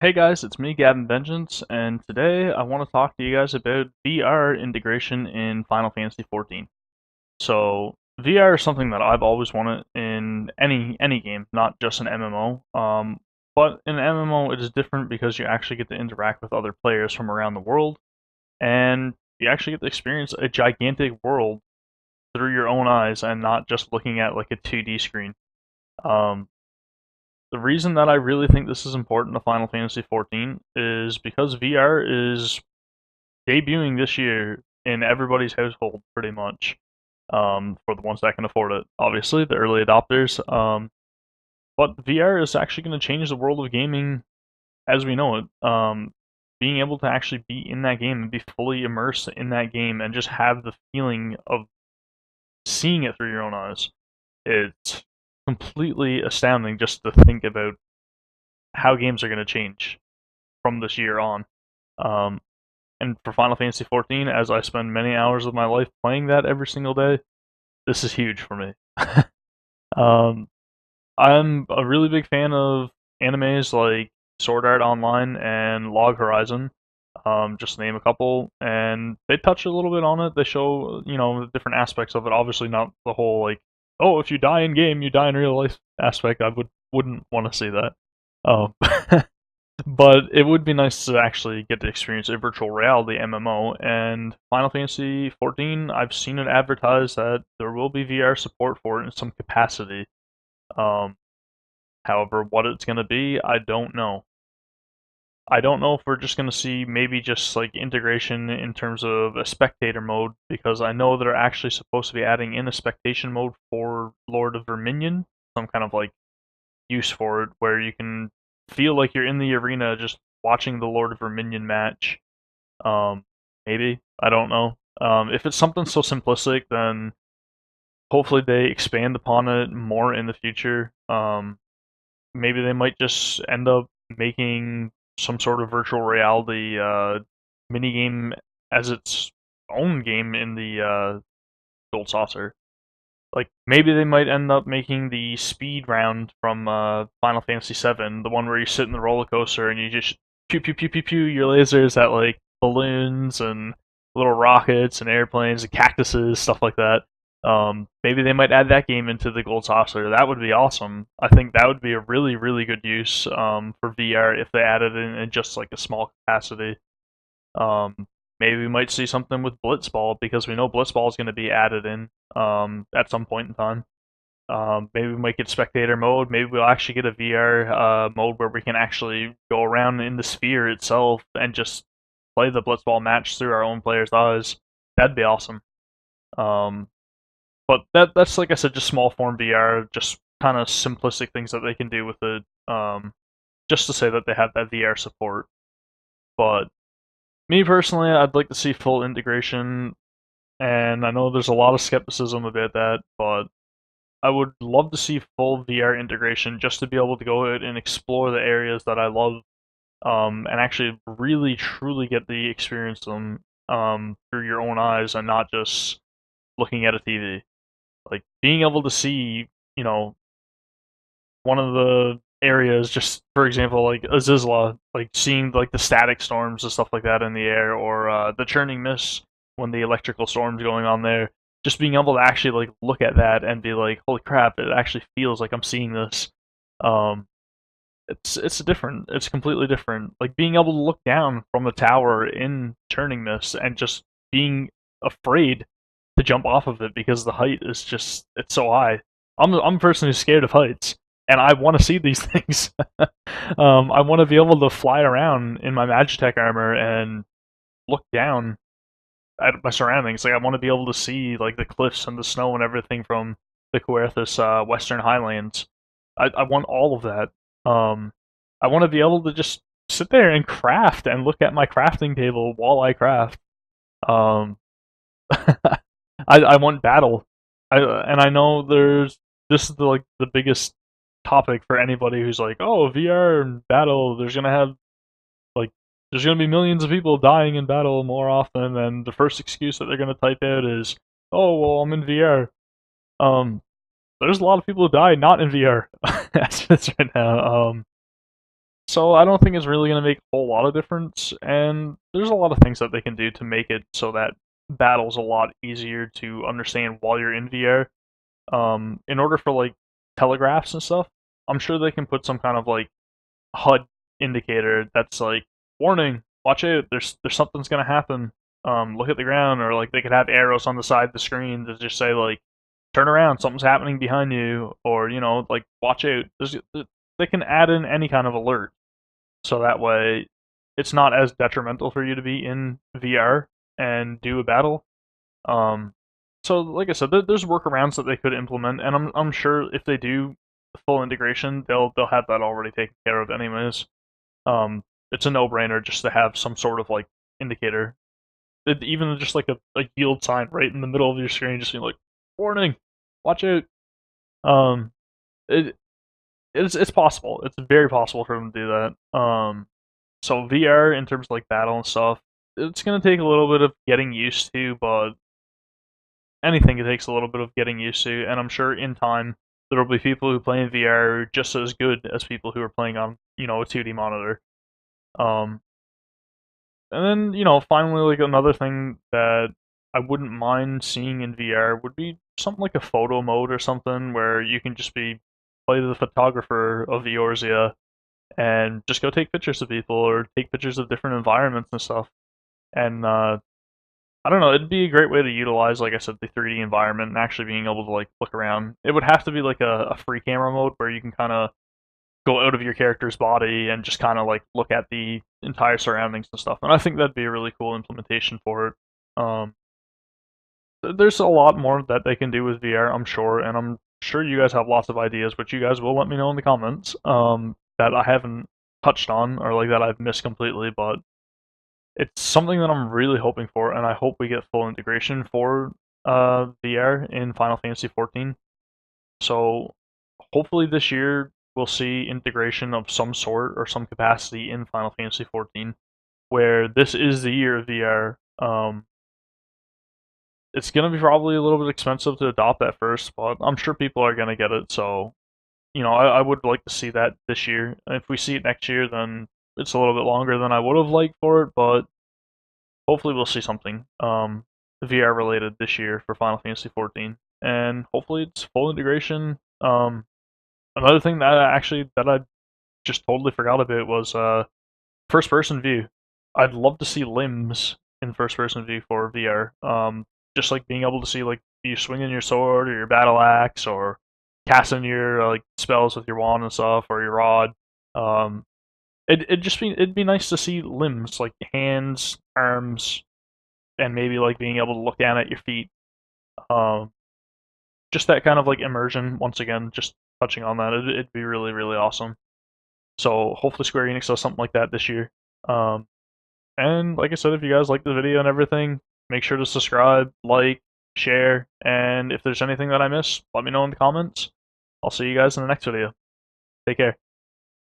Hey guys, it's me, Gavin Vengeance, and today I want to talk to you guys about VR integration in Final Fantasy XIV. So, VR is something that I've always wanted in any game, not just an MMO. But in an MMO, it is different because you actually get to interact with other players from around the world, and you actually get to experience a gigantic world through your own eyes and not just looking at like a 2D screen. Um, the reason that I really think this is important to Final Fantasy XIV is because VR is debuting this year in everybody's household, pretty much. For the ones that can afford it, obviously, the early adopters. But VR is actually going to change the world of gaming as we know it. Being able to actually be in that game and be fully immersed in that game and just have the feeling of seeing it through your own eyes, it's completely astounding just to think about how games are going to change from this year on. Um, and for Final Fantasy XIV, as I spend many hours of my life playing that every single day, this is huge for me. um, I'm a really big fan of animes like Sword Art Online and Log Horizon, just to name a couple, and they touch a little bit on it. They show, the different aspects of it. Obviously, not the whole like, oh, if you die in game, you die in real life aspect. I wouldn't want to see that. Um, but it would be nice to actually get to experience a virtual reality MMO. And Final Fantasy XIV, I've seen it advertised that there will be VR support for it in some capacity. Um, However, what it's going to be, I don't know. I don't know if we're just going to see maybe just like integration in terms of a spectator mode, because I know they're actually supposed to be adding in a spectation mode for Lord of Verminion, some kind of like use for it where you can feel like you're in the arena just watching the Lord of Verminion match. Maybe, I don't know. If it's something so simplistic, then hopefully they expand upon it more in the future. Maybe they might just end up making some sort of virtual reality mini game as its own game in the Gold Saucer. Like maybe they might end up making the speed round from Final Fantasy VII, the one where you sit in the roller coaster and you just pew pew pew pew pew your lasers at like balloons and little rockets and airplanes and cactuses, stuff like that. Maybe they might add that game into the Gold Saucer. That would be awesome. I think that would be a really really good use for VR if they added it in just like a small capacity. Um, Maybe we might see something with Blitzball because we know Blitzball is going to be added in at some point in time. Maybe we might get spectator mode. Maybe we'll actually get a VR mode where we can actually go around in the sphere itself and just play the Blitzball match through our own player's eyes. That'd be awesome. Um, but that's like I said, just small form VR, just kind of simplistic things that they can do with it. Just to say that they have that VR support. But me personally, I'd like to see full integration, and I know there's a lot of skepticism about that, but I would love to see full VR integration just to be able to go out and explore the areas that I love, and actually really truly get the experience them through your own eyes and not just looking at a TV. Like being able to see, you know, one of the areas, just for example, like Azizla, like seeing like the static storms and stuff like that in the air, or the churning mist when the electrical storm's going on there. Just being able to actually like look at that and be like, holy crap! It actually feels like I'm seeing this. Um, it's completely different. Like being able to look down from the tower in churning mist and just being afraid to jump off of it because the height is just it's so high. I'm a person who's scared of heights, and I want to see these things. I want to be able to fly around in my Magitech armor and look down at my surroundings. Like I want to be able to see like the cliffs and the snow and everything from the Coerthas Western Highlands. I want all of that. I want to be able to just sit there and craft and look at my crafting table while I craft. Um, I want battle. And I know this is like the biggest topic for anybody who's like, oh, VR and battle. Like there's gonna be millions of people dying in battle more often, and the first excuse that they're gonna type out is, oh well, I'm in VR. Um, there's a lot of people who die not in VR as it is right now. So I don't think it's really going to make a whole lot of difference, and there's a lot of things that they can do to make it so that battle's a lot easier to understand while you're in VR. In order for like telegraphs and stuff, I'm sure they can put some kind of like HUD indicator that's like, warning, watch out, there's something's gonna happen. Look at the ground, or like they could have arrows on the side of the screen to just say like, turn around, something's happening behind you, or like watch out. They can add in any kind of alert, so that way it's not as detrimental for you to be in VR and do a battle. Um, so like I said, there's workarounds that they could implement, and I'm sure if they do full integration, they'll have that already taken care of anyways. It's a no-brainer just to have some sort of like indicator, even just like a yield sign right in the middle of your screen, just being like, warning, watch out. Um, it it's possible. It's very possible for them to do that. So VR in terms of like battle and stuff, it's gonna take a little bit of getting used to, but anything it takes a little bit of getting used to, and I'm sure in time there will be people who play in VR just as good as people who are playing on a 2D monitor. Um, and then finally, like another thing that I wouldn't mind seeing in VR would be something like a photo mode or something where you can just play the photographer of Eorzea and just go take pictures of people or take pictures of different environments and stuff. And I don't know, it'd be a great way to utilize, like I said, the 3D environment and actually being able to like look around. It would have to be like a free camera mode where you can kind of go out of your character's body and just kind of like look at the entire surroundings and stuff. And I think that'd be a really cool implementation for it. Um, there's a lot more that they can do with VR, I'm sure, and I'm sure you guys have lots of ideas, which you guys will let me know in the comments. That I haven't touched on or like that I've missed completely, but it's something that I'm really hoping for, and I hope we get full integration for VR in Final Fantasy XIV. So hopefully this year we'll see integration of some sort or some capacity in Final Fantasy XIV, where this is the year of VR. It's gonna be probably a little bit expensive to adopt at first, but I'm sure people are gonna get it. So I would like to see that this year. If we see it next year, then it's a little bit longer than I would have liked for it, but hopefully we'll see something VR related this year for Final Fantasy XIV, and hopefully it's full integration. Another thing that I just totally forgot about was first person view. I'd love to see limbs in first person view for VR. Just like being able to see like you swinging your sword or your battle axe or casting your like spells with your wand and stuff or your rod. Um, it'd be nice to see limbs like hands, arms, and maybe like being able to look down at your feet. Um, just that kind of like immersion. Once again, just touching on that, it'd be really really awesome. So hopefully Square Enix does something like that this year. Um, and like I said, if you guys like the video and everything, make sure to subscribe, like, share, and if there's anything that I missed, let me know in the comments. I'll see you guys in the next video. Take care.